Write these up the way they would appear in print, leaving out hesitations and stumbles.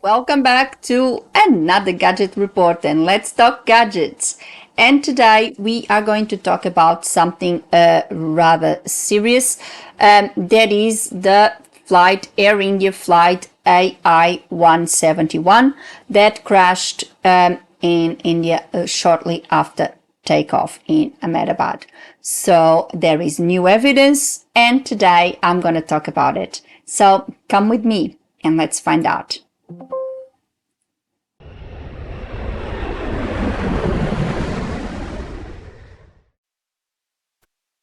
Welcome back to another gadget report, and let's talk gadgets. And today we are going to talk about something rather serious. That is the Air India flight AI171 that crashed in India shortly after takeoff in Ahmedabad. So there is new evidence, and today I'm going to talk about it. So come with me and let's find out.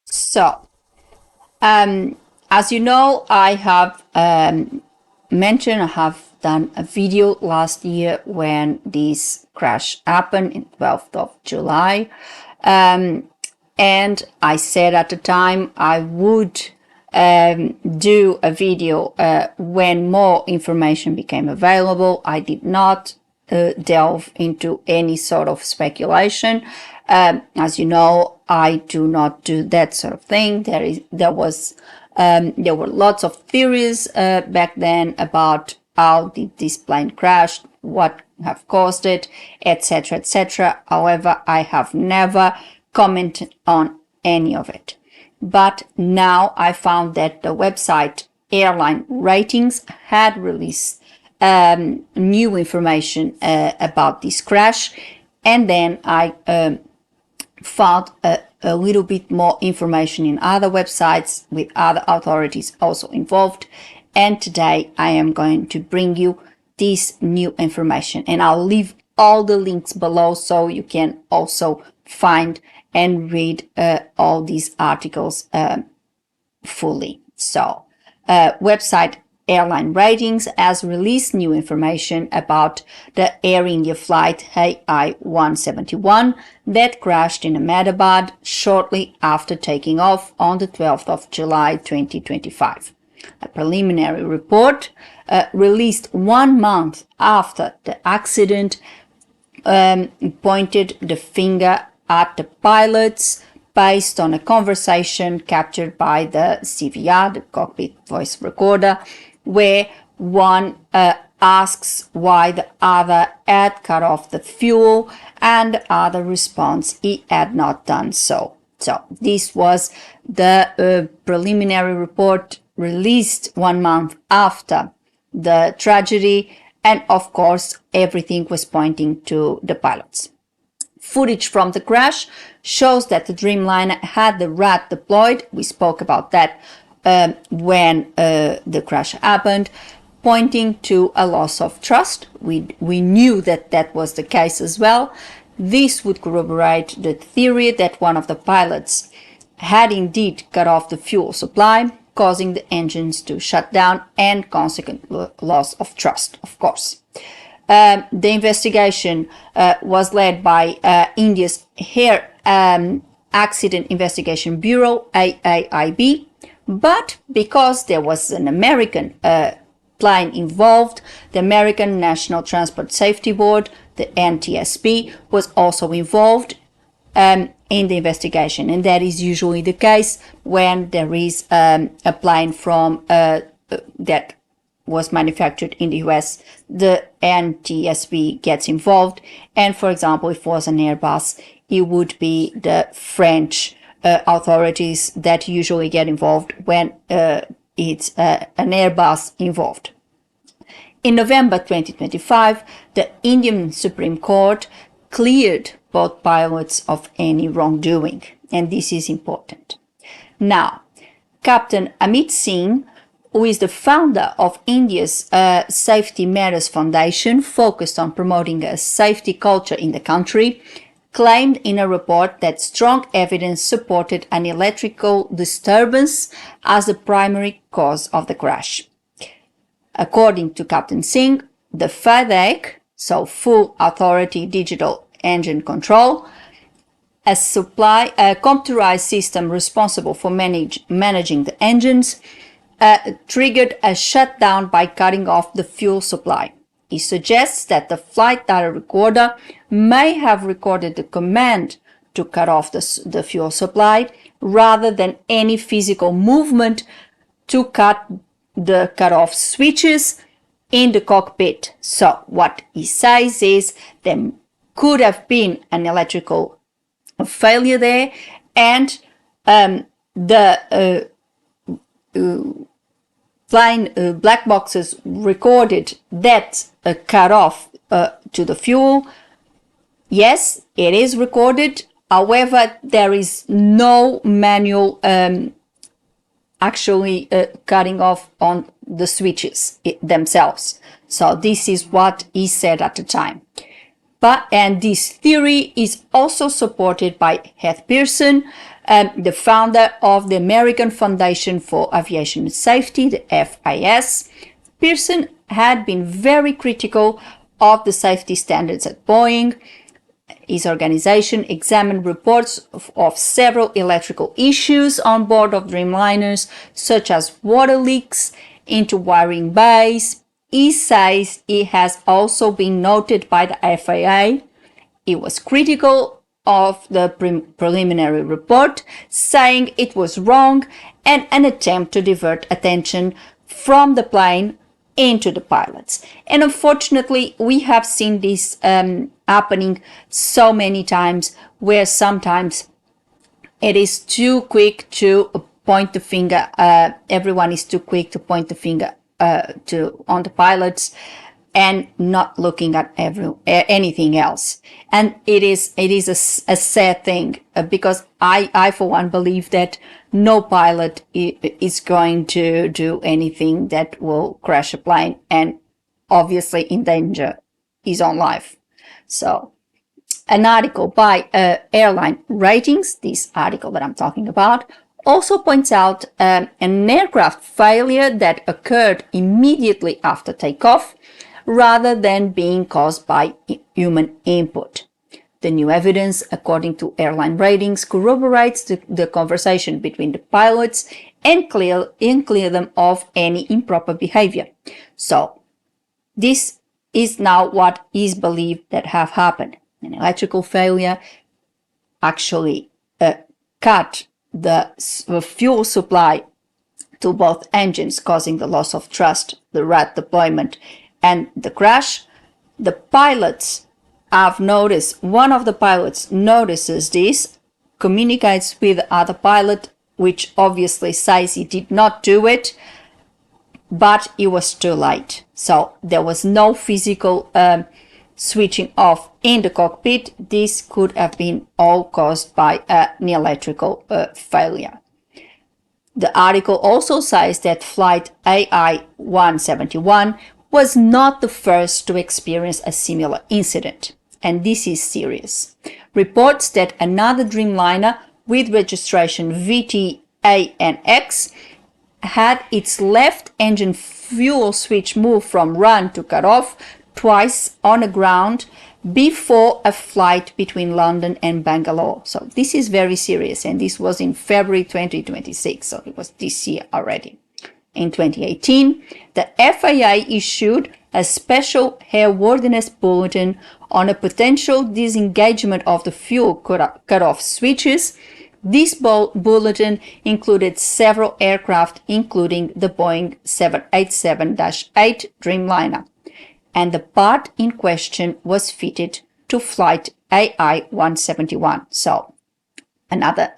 So, as you know, I have mentioned, I have done a video last year when this crash happened in 12th of July. And I said at the time I would do a video when more information became available. I did not delve into any sort of speculation. As you know, I do not do that sort of thing. There were lots of theories back then about how did this plane crash, what have caused it, etc., etc. However, I have never commented on any of it. But now I found that the website Airline Ratings had released new information about this crash, and then I found a little bit more information in other websites with other authorities also involved. And today I am going to bring you this new information, and I'll leave all the links below so you can also find and read all these articles fully. So, website Airline Ratings has released new information about the Air India flight AI171 that crashed in Ahmedabad shortly after taking off on the 12th of July 2025. A preliminary report released 1 month after the accident pointed the finger at the pilots based on a conversation captured by the CVR, the cockpit voice recorder, where one asks why the other had cut off the fuel, and the other responds he had not done so. So this was the preliminary report released 1 month after the tragedy, and of course everything was pointing to the pilots. Footage from the crash shows that the Dreamliner had the RAT deployed. We spoke about that when the crash happened, pointing to a loss of trust. We knew that that was the case as well. This would corroborate the theory that one of the pilots had indeed cut off the fuel supply, causing the engines to shut down and consequent loss of trust, of course. The investigation was led by India's Air Accident Investigation Bureau, AAIB, but because there was an American plane involved, the American National Transport Safety Board, the NTSB, was also involved in the investigation, and that is usually the case when there is a plane from that was manufactured in the US. The NTSB gets involved, and for example, if it was an Airbus, it would be the French authorities that usually get involved when it's an Airbus involved. In November 2025, the Indian Supreme Court cleared both pilots of any wrongdoing, and this is important. Now, Captain Amit Singh, who is the founder of India's Safety Matters Foundation, focused on promoting a safety culture in the country, claimed in a report that strong evidence supported an electrical disturbance as the primary cause of the crash. According to Captain Singh, the FADEC, so Full Authority Digital Engine Control, a computerized system responsible for managing the engines, triggered a shutdown by cutting off the fuel supply. He suggests that the flight data recorder may have recorded the command to cut off the fuel supply rather than any physical movement to cut the cutoff switches in the cockpit. So what he says is there could have been an electrical failure there, and the plane black boxes recorded that cut off to the fuel. Yes, it is recorded. However, there is no manual actually cutting off on the switches themselves. So this is what he said at the time. And this theory is also supported by Heath Pearson, the founder of the American Foundation for Aviation Safety, the FAS. Pearson had been very critical of the safety standards at Boeing. His organization examined reports of several electrical issues on board of Dreamliners, such as water leaks into wiring bays. He says it has also been noted by the FAA. He was critical of the preliminary report, saying it was wrong and an attempt to divert attention from the plane into the pilots. And unfortunately, we have seen this happening so many times, where sometimes it is too quick to point the finger. Everyone is too quick to point the finger on the pilots and not looking at anything else. And it is a sad thing, because I for one believe that no pilot is going to do anything that will crash a plane and obviously endanger his own life. So an article by Airline Ratings, this article that I'm talking about, also points out an aircraft failure that occurred immediately after takeoff, rather than being caused by human input. The new evidence, according to Airline Ratings, corroborates the conversation between the pilots and clear them of any improper behavior. So this is now what is believed that have happened. An electrical failure actually cut the fuel supply to both engines, causing the loss of thrust, the rat deployment, and the crash. The pilots have noticed, one of the pilots notices this, communicates with the other pilot, which obviously says he did not do it, but it was too late. So there was no physical switching off in the cockpit. This could have been all caused by an electrical failure. The article also says that flight AI171 was not the first to experience a similar incident, and this is serious. Reports that another Dreamliner with registration VTANX had its left engine fuel switch moved from run to cut off twice on the ground before a flight between London and Bangalore. So this is very serious, and this was in February 2026, so it was this year already. In 2018, the FAA issued a special airworthiness bulletin on a potential disengagement of the fuel cut-off switches. This bulletin included several aircraft, including the Boeing 787-8 Dreamliner, and the part in question was fitted to flight AI171. So another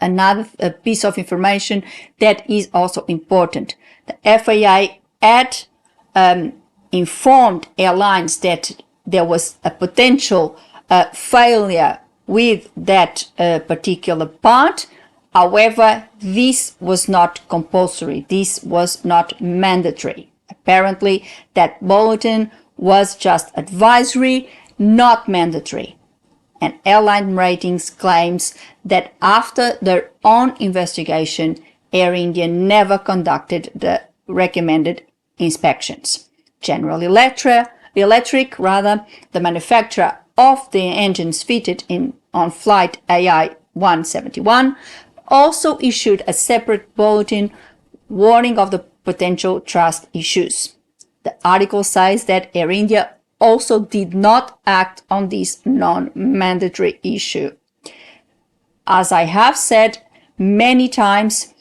piece of information that is also important. The FAA had informed airlines that there was a potential failure with that particular part. However, this was not compulsory. This was not mandatory. Apparently, that bulletin was just advisory, not mandatory. And Airline Ratings claims that after their own investigation, Air India never conducted the recommended inspections. General Electric, the manufacturer of the engines fitted on flight AI171, also issued a separate bulletin warning of the potential trust issues. The article says that Air India also did not act on this non-mandatory issue. As I have said many times,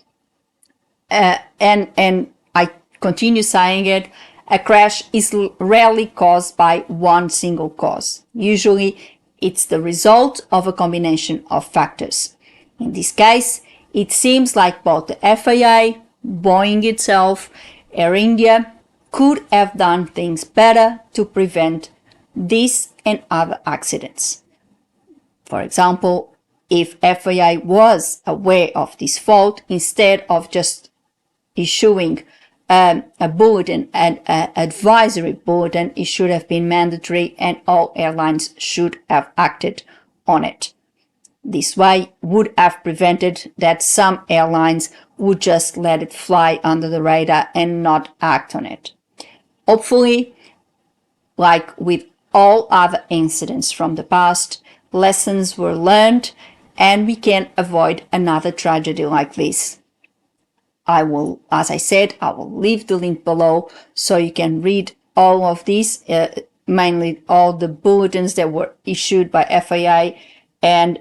and I continue saying it, A crash is rarely caused by one single cause. Usually, it's the result of a combination of factors. In this case, it seems like both the FAA, Boeing itself, Air India could have done things better to prevent this and other accidents. For example, if FAA was aware of this fault, instead of just issuing a bulletin, an advisory bulletin, it should have been mandatory and all airlines should have acted on it. This way would have prevented that some airlines would just let it fly under the radar and not act on it. Hopefully, like with all other incidents from the past, lessons were learned and we can avoid another tragedy like this. As I said, I will leave the link below so you can read all of these, mainly all the bulletins that were issued by FAA and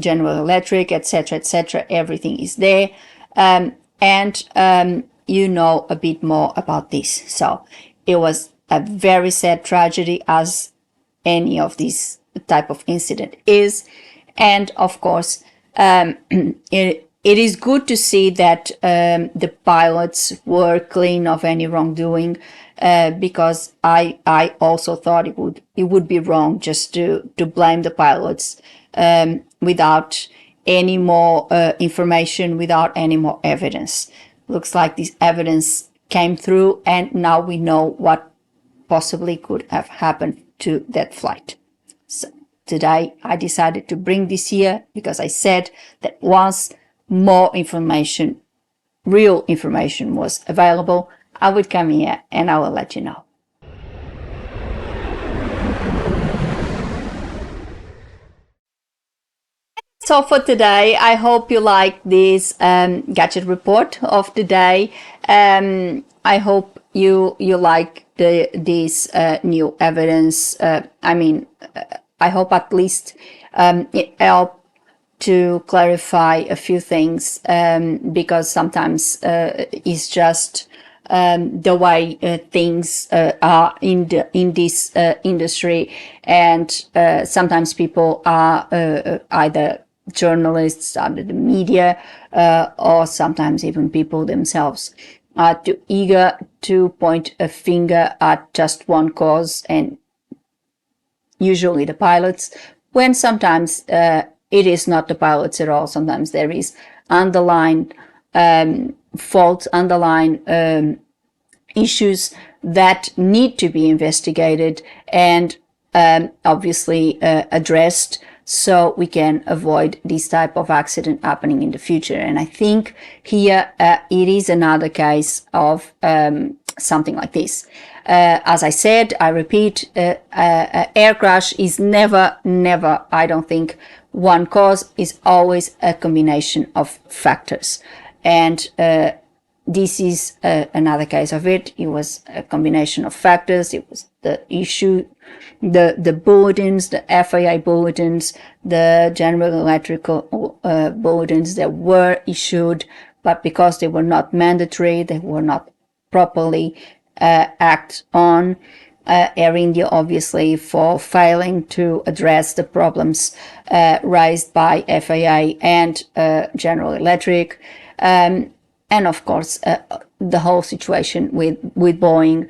General Electric, etc. Everything is there, and you know a bit more about this. So it was a very sad tragedy, as any of these type of incident is, and of course it is good to see that the pilots were clean of any wrongdoing, because I also thought it would be wrong just to blame the pilots without any more information, without any more evidence. Looks like this evidence came through, and now we know what possibly could have happened to that flight. So today I decided to bring this here because I said that once more information, real information was available, I would come here and I will let you know. So for today, I hope you like this gadget report of the day. I hope you like this new evidence. I hope at least it helped to clarify a few things, because sometimes it's just the way things are in this industry, and sometimes people are either journalists, either the media, or sometimes even people themselves are too eager to point a finger at just one cause, and usually the pilots, when sometimes it is not the pilots at all. Sometimes there is underlying faults, underlying issues that need to be investigated and obviously addressed, so we can avoid this type of accident happening in the future. And I think here it is another case of something like this. As I said, I repeat, air crash is never, I don't think, one cause. Is always a combination of factors. And this is another case of it. It was a combination of factors. It was the issue, the bulletins, the FAA bulletins, the General Electrical bulletins that were issued, but because they were not mandatory, they were not properly act on. Air India, obviously, for failing to address the problems raised by FAA and General Electric, and of course the whole situation with Boeing.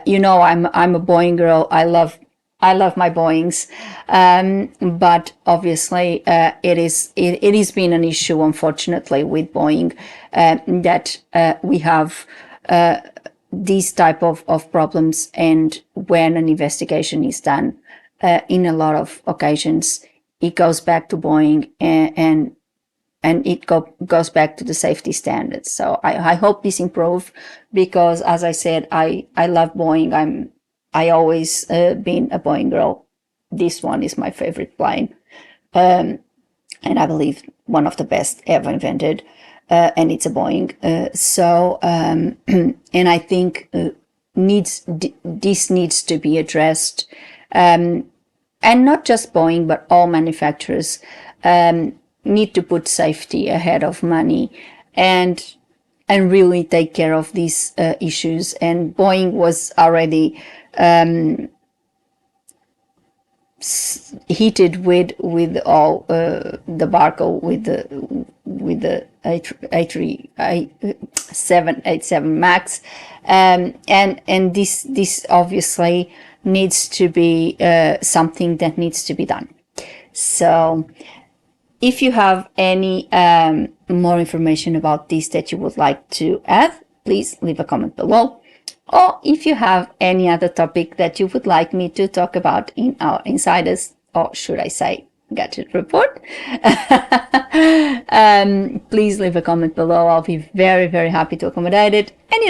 You know, I'm a Boeing girl. I love my Boeings, but obviously it has been an issue, unfortunately, with Boeing, that we have these type of problems, and when an investigation is done, in a lot of occasions it goes back to Boeing, and it goes back to the safety standards. So I hope this improve, because as I said, I love Boeing. I always been a Boeing girl. This one is my favorite plane, and I believe one of the best ever invented. And it's a Boeing. And I think this needs to be addressed, and not just Boeing, but all manufacturers need to put safety ahead of money, and and really take care of these issues. And Boeing was already heated with all the debacle with the A387 Max, and this obviously needs to be something that needs to be done. So if you have any more information about this that you would like to add, please leave a comment below. Or if you have any other topic that you would like me to talk about in our Insiders, or should I say, Gadget Report, please leave a comment below. I'll be very, very happy to accommodate it. And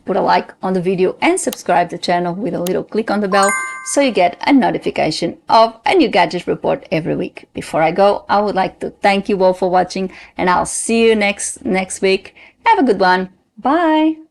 put a like on the video and subscribe to the channel with a little click on the bell so you get a notification of a new gadget report every week. Before I go, I would like to thank you all for watching, and I'll see you next week. Have a good one. Bye.